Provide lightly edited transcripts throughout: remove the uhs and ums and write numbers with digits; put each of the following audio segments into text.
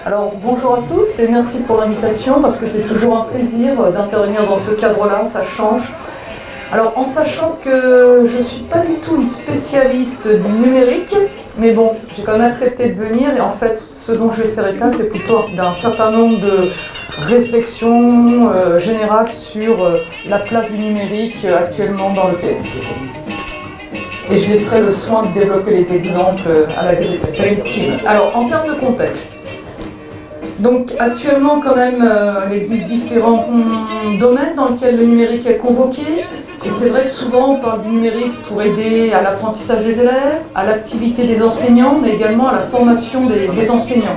Alors bonjour à tous et merci pour l'invitation parce que c'est toujours un plaisir d'intervenir dans ce cadre-là, ça change. Alors en sachant que je ne suis pas du tout une spécialiste du numérique, mais bon, j'ai quand même accepté de venir et en fait ce dont je vais faire état c'est plutôt d'un certain nombre de réflexions générales sur la place du numérique actuellement dans l'EPS. Et je laisserai le soin de développer les exemples à la victime. Alors en termes de contexte, donc actuellement quand même il existe différents domaines dans lesquels le numérique est convoqué et c'est vrai que souvent on parle du numérique pour aider à l'apprentissage des élèves, à l'activité des enseignants mais également à la formation des enseignants.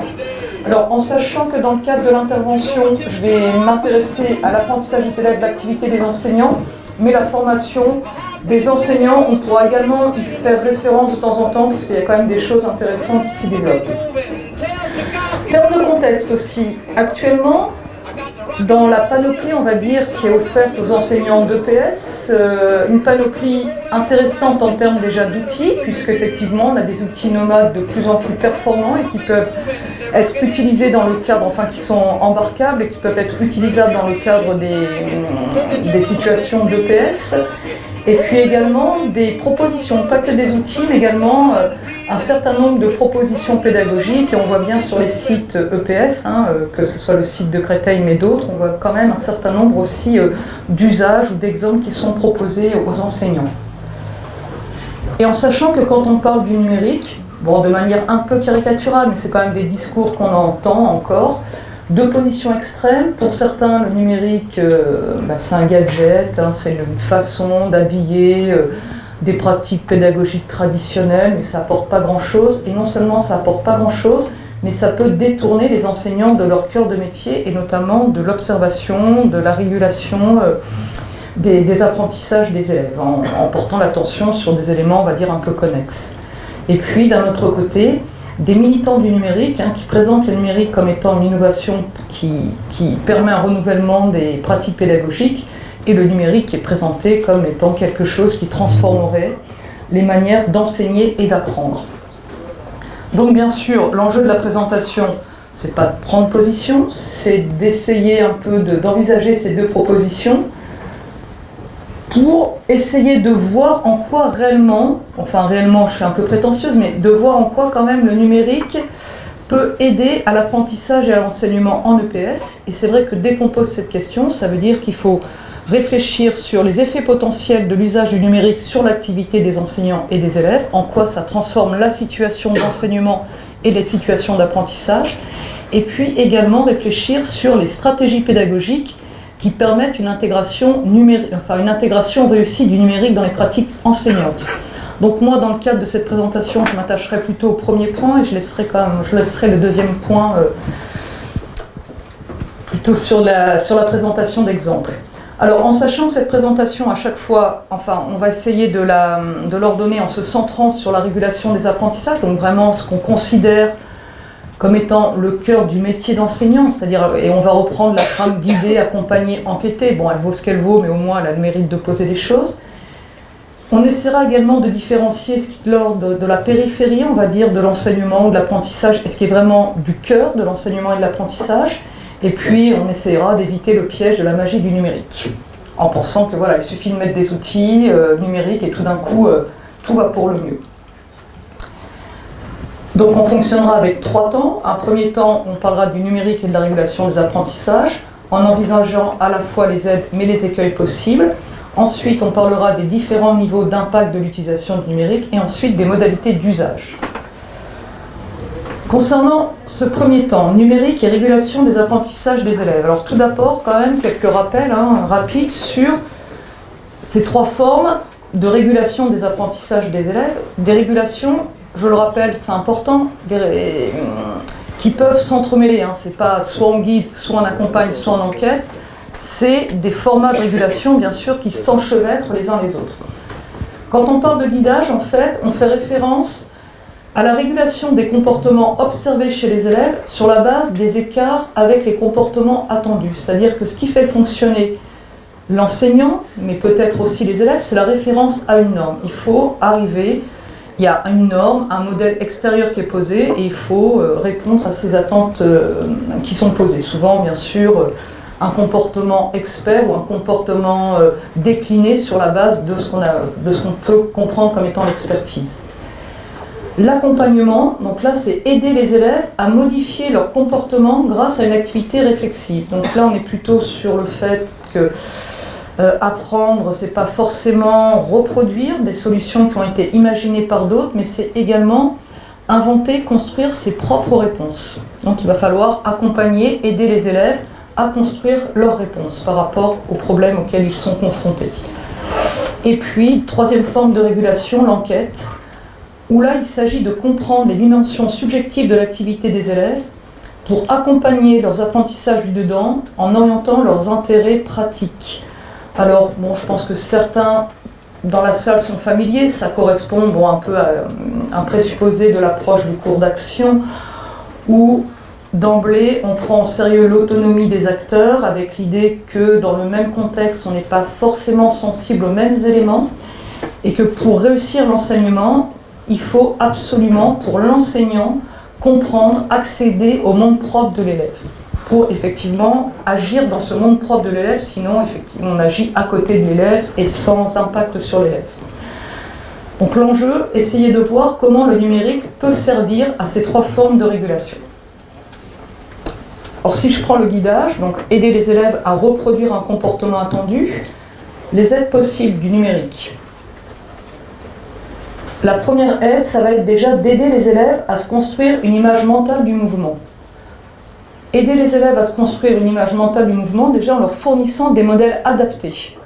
Alors en sachant que dans le cadre de l'intervention je vais m'intéresser à l'apprentissage des élèves, l'activité des enseignants, mais la formation des enseignants on pourra également y faire référence de temps en temps parce qu'il y a quand même des choses intéressantes qui s'y développent. En termes de contexte aussi, actuellement, dans la panoplie, on va dire, qui est offerte aux enseignants d'EPS, une panoplie intéressante en termes déjà d'outils, puisqu'effectivement, on a des outils nomades de plus en plus performants et qui peuvent être utilisés dans le cadre, enfin qui sont embarquables et qui peuvent être utilisables dans le cadre des situations d'EPS. Et puis également des propositions, pas que des outils, mais également un certain nombre de propositions pédagogiques. Et on voit bien sur les sites EPS, que ce soit le site de Créteil mais d'autres, on voit quand même un certain nombre aussi d'usages ou d'exemples qui sont proposés aux enseignants. Et en sachant que quand on parle du numérique, bon, de manière un peu caricaturale, mais c'est quand même des discours qu'on entend encore, deux positions extrêmes. Pour certains, le numérique, c'est un gadget, c'est une façon d'habiller des pratiques pédagogiques traditionnelles, mais ça n'apporte pas grand-chose. Et non seulement ça n'apporte pas grand-chose, mais ça peut détourner les enseignants de leur cœur de métier, et notamment de l'observation, de la régulation des apprentissages des élèves, en portant l'attention sur des éléments, on va dire, un peu connexes. Et puis, d'un autre côté, des militants du numérique qui présentent le numérique comme étant une innovation qui permet un renouvellement des pratiques pédagogiques et le numérique qui est présenté comme étant quelque chose qui transformerait les manières d'enseigner et d'apprendre. Donc bien sûr, l'enjeu de la présentation, c'est pas de prendre position, c'est d'essayer un peu d'envisager ces deux propositions pour essayer de voir en quoi réellement, je suis un peu prétentieuse, mais de voir en quoi quand même le numérique peut aider à l'apprentissage et à l'enseignement en EPS. Et c'est vrai que dès qu'on pose cette question, ça veut dire qu'il faut réfléchir sur les effets potentiels de l'usage du numérique sur l'activité des enseignants et des élèves, en quoi ça transforme la situation d'enseignement et les situations d'apprentissage, et puis également réfléchir sur les stratégies pédagogiques qui permettent une intégration réussie du numérique dans les pratiques enseignantes. Donc moi, dans le cadre de cette présentation, je m'attacherai plutôt au premier point et je laisserai le deuxième point plutôt sur la présentation d'exemples. Alors en sachant que cette présentation, à chaque fois, on va essayer de l'ordonner en se centrant sur la régulation des apprentissages, donc vraiment ce qu'on considère comme étant le cœur du métier d'enseignant, c'est-à-dire, et on va reprendre la trame guider, accompagner, enquêter. Bon, elle vaut ce qu'elle vaut, mais au moins elle a le mérite de poser les choses. On essaiera également de différencier ce qui est l'ordre de la périphérie, on va dire, de l'enseignement ou de l'apprentissage, et ce qui est vraiment du cœur de l'enseignement et de l'apprentissage. Et puis, on essaiera d'éviter le piège de la magie du numérique, en pensant que voilà, il suffit de mettre des outils numériques et tout d'un coup, tout va pour le mieux. Donc on fonctionnera avec 3 temps. Un premier temps, on parlera du numérique et de la régulation des apprentissages, en envisageant à la fois les aides mais les écueils possibles. Ensuite, on parlera des différents niveaux d'impact de l'utilisation du numérique et ensuite des modalités d'usage. Concernant ce premier temps, numérique et régulation des apprentissages des élèves. Alors tout d'abord, quand même, quelques rappels rapides sur ces 3 formes de régulation des apprentissages des élèves. Des régulations, je le rappelle, c'est important, qui peuvent s'entremêler. C'est pas soit on guide, soit on accompagne, soit on enquête. C'est des formats de régulation, bien sûr, qui s'enchevêtrent les uns les autres. Quand on parle de guidage, en fait, on fait référence à la régulation des comportements observés chez les élèves sur la base des écarts avec les comportements attendus. C'est-à-dire que ce qui fait fonctionner l'enseignant, mais peut-être aussi les élèves, c'est la référence à une norme. Il faut arriver Il y a une norme, un modèle extérieur qui est posé et il faut répondre à ces attentes qui sont posées. Souvent, bien sûr, un comportement expert ou un comportement décliné sur la base de ce qu'on peut comprendre comme étant l'expertise. L'accompagnement, donc là, c'est aider les élèves à modifier leur comportement grâce à une activité réflexive. Donc là, on est plutôt sur le fait que apprendre, c'est pas forcément reproduire des solutions qui ont été imaginées par d'autres, mais c'est également inventer, construire ses propres réponses. Donc il va falloir accompagner, aider les élèves à construire leurs réponses par rapport aux problèmes auxquels ils sont confrontés. Et puis, troisième forme de régulation, l'enquête, où là il s'agit de comprendre les dimensions subjectives de l'activité des élèves pour accompagner leurs apprentissages du dedans en orientant leurs intérêts pratiques. Alors, bon, je pense que certains dans la salle sont familiers, ça correspond un peu à un présupposé de l'approche du cours d'action où d'emblée on prend en sérieux l'autonomie des acteurs avec l'idée que dans le même contexte on n'est pas forcément sensible aux mêmes éléments et que pour réussir l'enseignement, il faut absolument pour l'enseignant comprendre, accéder au monde propre de l'élève, pour effectivement agir dans ce monde propre de l'élève, sinon effectivement on agit à côté de l'élève et sans impact sur l'élève. Donc l'enjeu, essayer de voir comment le numérique peut servir à ces trois formes de régulation. Alors si je prends le guidage, donc aider les élèves à reproduire un comportement attendu, les aides possibles du numérique. La première aide, ça va être déjà d'aider les élèves à se construire une image mentale du mouvement. Aider les élèves à se construire une image mentale du mouvement, déjà en leur fournissant des modèles adaptés.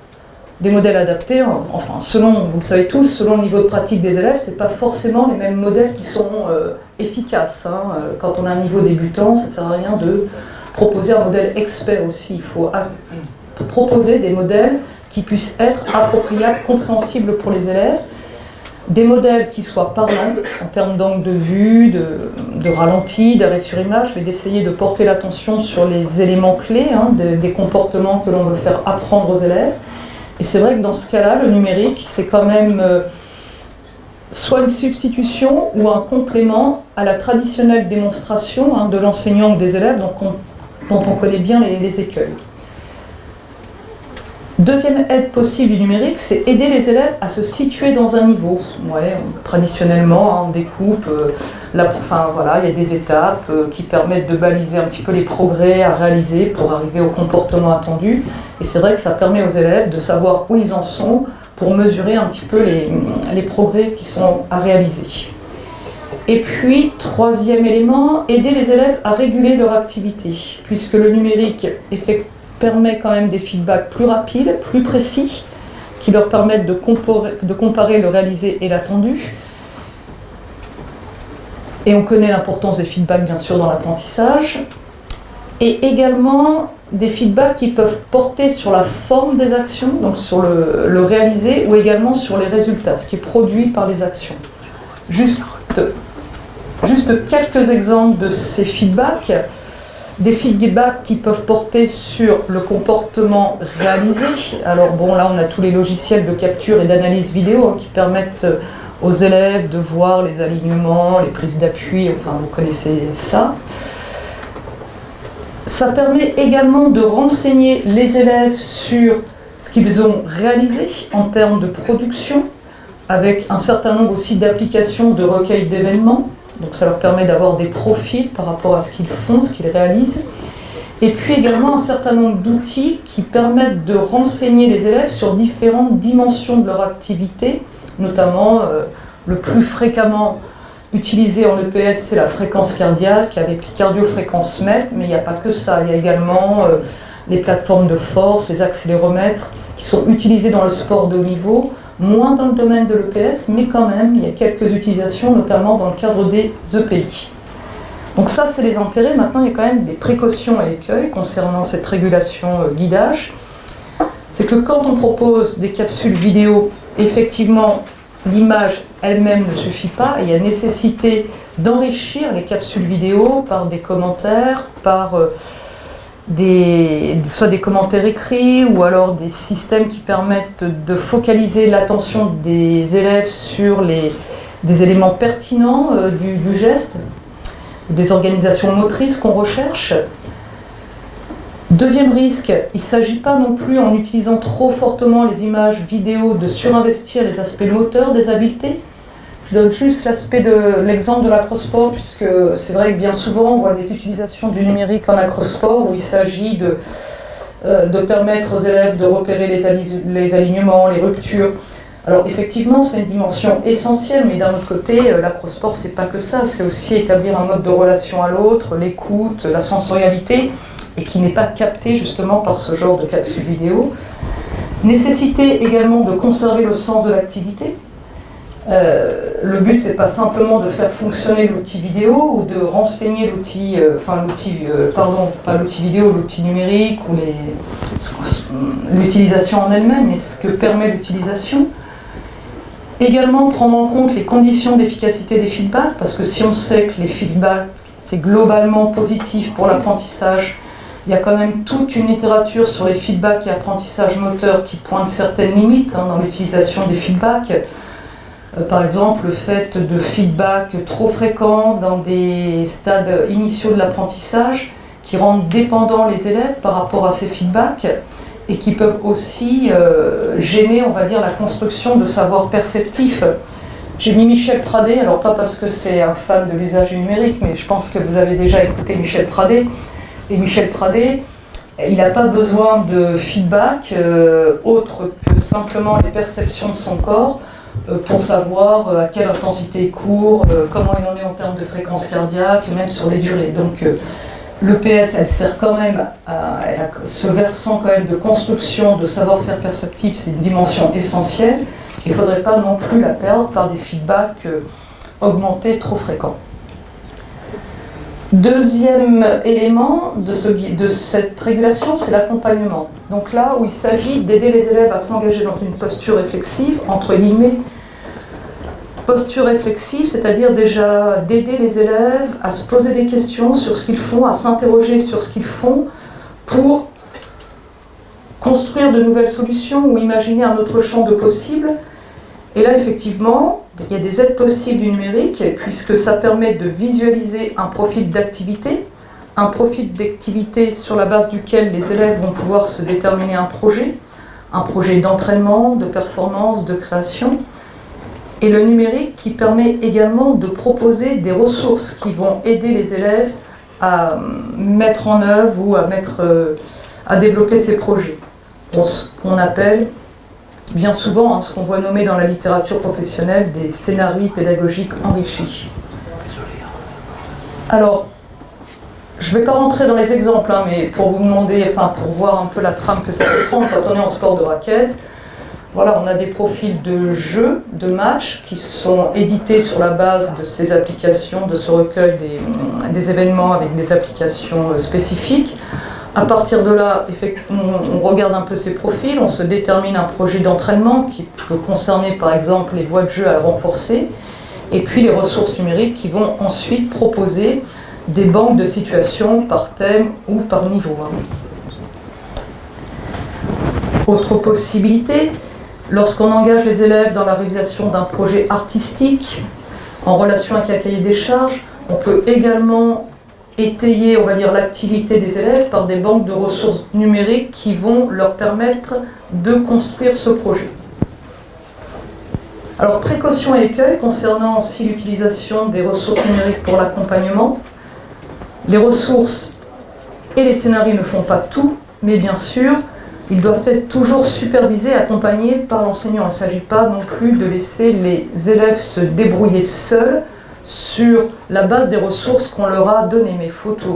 Des modèles adaptés, enfin, selon, vous le savez tous, selon le niveau de pratique des élèves, ce n'est pas forcément les mêmes modèles qui sont efficaces. Quand on a un niveau débutant, ça ne sert à rien de proposer un modèle expert aussi. Il faut proposer des modèles qui puissent être appropriables, compréhensibles pour les élèves. Des modèles qui soient parlants en termes d'angle de vue, de ralenti, d'arrêt sur image, mais d'essayer de porter l'attention sur les éléments clés des comportements que l'on veut faire apprendre aux élèves. Et c'est vrai que dans ce cas-là, le numérique, c'est quand même soit une substitution ou un complément à la traditionnelle démonstration de l'enseignant ou des élèves dont on connaît bien les écueils. Deuxième aide possible du numérique, c'est aider les élèves à se situer dans un niveau. Traditionnellement, on découpe, il y a des étapes qui permettent de baliser un petit peu les progrès à réaliser pour arriver au comportement attendu. Et c'est vrai que ça permet aux élèves de savoir où ils en sont pour mesurer un petit peu les progrès qui sont à réaliser. Et puis, troisième élément, aider les élèves à réguler leur activité, puisque le numérique permet quand même des feedbacks plus rapides, plus précis, qui leur permettent de comparer le réalisé et l'attendu. Et on connaît l'importance des feedbacks, bien sûr, dans l'apprentissage. Et également des feedbacks qui peuvent porter sur la forme des actions, donc sur le réalisé, ou également sur les résultats, ce qui est produit par les actions. Juste quelques exemples de ces feedbacks. Des feedbacks qui peuvent porter sur le comportement réalisé. Alors bon, là on a tous les logiciels de capture et d'analyse vidéo qui permettent aux élèves de voir les alignements, les prises d'appui, enfin vous connaissez ça. Ça permet également de renseigner les élèves sur ce qu'ils ont réalisé en termes de production, avec un certain nombre aussi d'applications de recueil d'événements. Donc ça leur permet d'avoir des profils par rapport à ce qu'ils font, ce qu'ils réalisent. Et puis également un certain nombre d'outils qui permettent de renseigner les élèves sur différentes dimensions de leur activité, notamment le plus fréquemment utilisé en EPS, c'est la fréquence cardiaque avec cardiofréquence-mètre, mais il n'y a pas que ça, il y a également les plateformes de force, les accéléromètres qui sont utilisés dans le sport de haut niveau, moins dans le domaine de l'EPS, mais quand même, il y a quelques utilisations, notamment dans le cadre des EPI. Donc ça, c'est les intérêts. Maintenant, il y a quand même des précautions et écueils concernant cette régulation guidage. C'est que quand on propose des capsules vidéo, effectivement, l'image elle-même ne suffit pas. Il y a nécessité d'enrichir les capsules vidéo par des commentaires, par soit des commentaires écrits ou alors des systèmes qui permettent de focaliser l'attention des élèves sur des éléments pertinents du geste, des organisations motrices qu'on recherche. Deuxième risque, il ne s'agit pas non plus, en utilisant trop fortement les images vidéo, de surinvestir les aspects moteurs des habiletés. Je donne juste l'exemple de l'acrosport, puisque c'est vrai que bien souvent on voit des utilisations du numérique en acrosport où il s'agit de permettre aux élèves de repérer les alignements, les ruptures. Alors effectivement, c'est une dimension essentielle, mais d'un autre côté, l'acrosport, c'est pas que ça, c'est aussi établir un mode de relation à l'autre, l'écoute, la sensorialité, et qui n'est pas capté justement par ce genre de capsule vidéo. Nécessité également de conserver le sens de l'activité. Le but, c'est pas simplement de faire fonctionner l'outil vidéo ou de renseigner l'outil, pas l'outil vidéo, l'outil numérique ou l'utilisation en elle-même, mais ce que permet l'utilisation. Également prendre en compte les conditions d'efficacité des feedbacks, parce que si on sait que les feedbacks, c'est globalement positif pour l'apprentissage, il y a quand même toute une littérature sur les feedbacks et apprentissage moteur qui pointe certaines limites dans l'utilisation des feedbacks. Par exemple, le fait de feedback trop fréquents dans des stades initiaux de l'apprentissage qui rendent dépendants les élèves par rapport à ces feedbacks et qui peuvent aussi gêner, on va dire, la construction de savoirs perceptifs. J'ai mis Michel Pradé, alors pas parce que c'est un fan de l'usage du numérique, mais je pense que vous avez déjà écouté Michel Pradé. Et Michel Pradé, il n'a pas besoin de feedback autre que simplement les perceptions de son corps pour savoir à quelle intensité il court, comment il en est en termes de fréquence cardiaque, même sur les durées. Donc l'EPS, elle sert quand même elle a ce versant quand même de construction, de savoir-faire perceptif, c'est une dimension essentielle. Il ne faudrait pas non plus la perdre par des feedbacks augmentés trop fréquents. Deuxième élément de cette régulation, c'est l'accompagnement. Donc là où il s'agit d'aider les élèves à s'engager dans une posture réflexive, entre guillemets, posture réflexive, c'est-à-dire déjà d'aider les élèves à se poser des questions sur ce qu'ils font, à s'interroger sur ce qu'ils font pour construire de nouvelles solutions ou imaginer un autre champ de possibles. Et là, effectivement, il y a des aides possibles du numérique, puisque ça permet de visualiser un profil d'activité sur la base duquel les élèves vont pouvoir se déterminer un projet d'entraînement, de performance, de création. Et le numérique qui permet également de proposer des ressources qui vont aider les élèves à mettre en œuvre ou à développer ces projets. On appelle bien souvent ce qu'on voit nommer dans la littérature professionnelle des scénarios pédagogiques enrichis. Alors, je ne vais pas rentrer dans les exemples, mais pour vous demander, pour voir un peu la trame que ça peut prendre quand on est en sport de raquette. Voilà, on a des profils de jeux, de matchs qui sont édités sur la base de ces applications, de ce recueil des événements avec des applications spécifiques. À partir de là, effectivement, on regarde un peu ces profils, on se détermine un projet d'entraînement qui peut concerner par exemple les voies de jeu à renforcer, et puis les ressources numériques qui vont ensuite proposer des banques de situations par thème ou par niveau. Autre possibilité, lorsqu'on engage les élèves dans la réalisation d'un projet artistique en relation avec un cahier des charges, on peut également étayer, on va dire, l'activité des élèves par des banques de ressources numériques qui vont leur permettre de construire ce projet. Alors, précautions et écueils concernant aussi l'utilisation des ressources numériques pour l'accompagnement. Les ressources et les scénarios ne font pas tout, mais bien sûr, ils doivent être toujours supervisés, accompagnés par l'enseignant. Il ne s'agit pas non plus de laisser les élèves se débrouiller seuls sur la base des ressources qu'on leur a données. Mais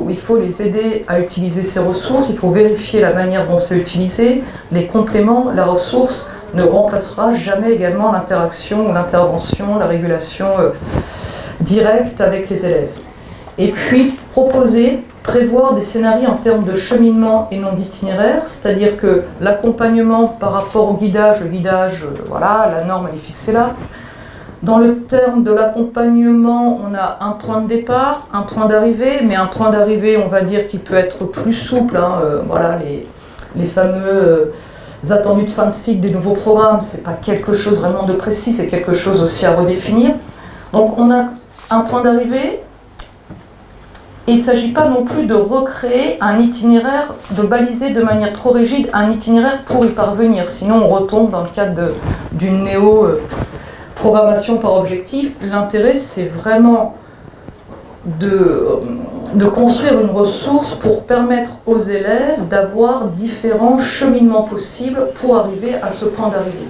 il faut les aider à utiliser ces ressources, il faut vérifier la manière dont c'est utilisé, les compléments. La ressource ne remplacera jamais également l'interaction ou l'intervention, la régulation directe avec les élèves. Et puis prévoir des scénarios en termes de cheminement et non d'itinéraire, c'est-à-dire que l'accompagnement par rapport au guidage, voilà, la norme elle est fixée là. Dans le terme de l'accompagnement, on a un point de départ, un point d'arrivée, mais un point d'arrivée, on va dire, qui peut être plus souple. Voilà, les fameux attendus de fin de cycle des nouveaux programmes, c'est pas quelque chose vraiment de précis, c'est quelque chose aussi à redéfinir. Donc on a un point d'arrivée, et il ne s'agit pas non plus de recréer un itinéraire, de baliser de manière trop rigide un itinéraire pour y parvenir. Sinon on retombe dans le cadre d'une néo-programmation par objectif. L'intérêt, c'est vraiment de construire une ressource pour permettre aux élèves d'avoir différents cheminements possibles pour arriver à ce point d'arrivée.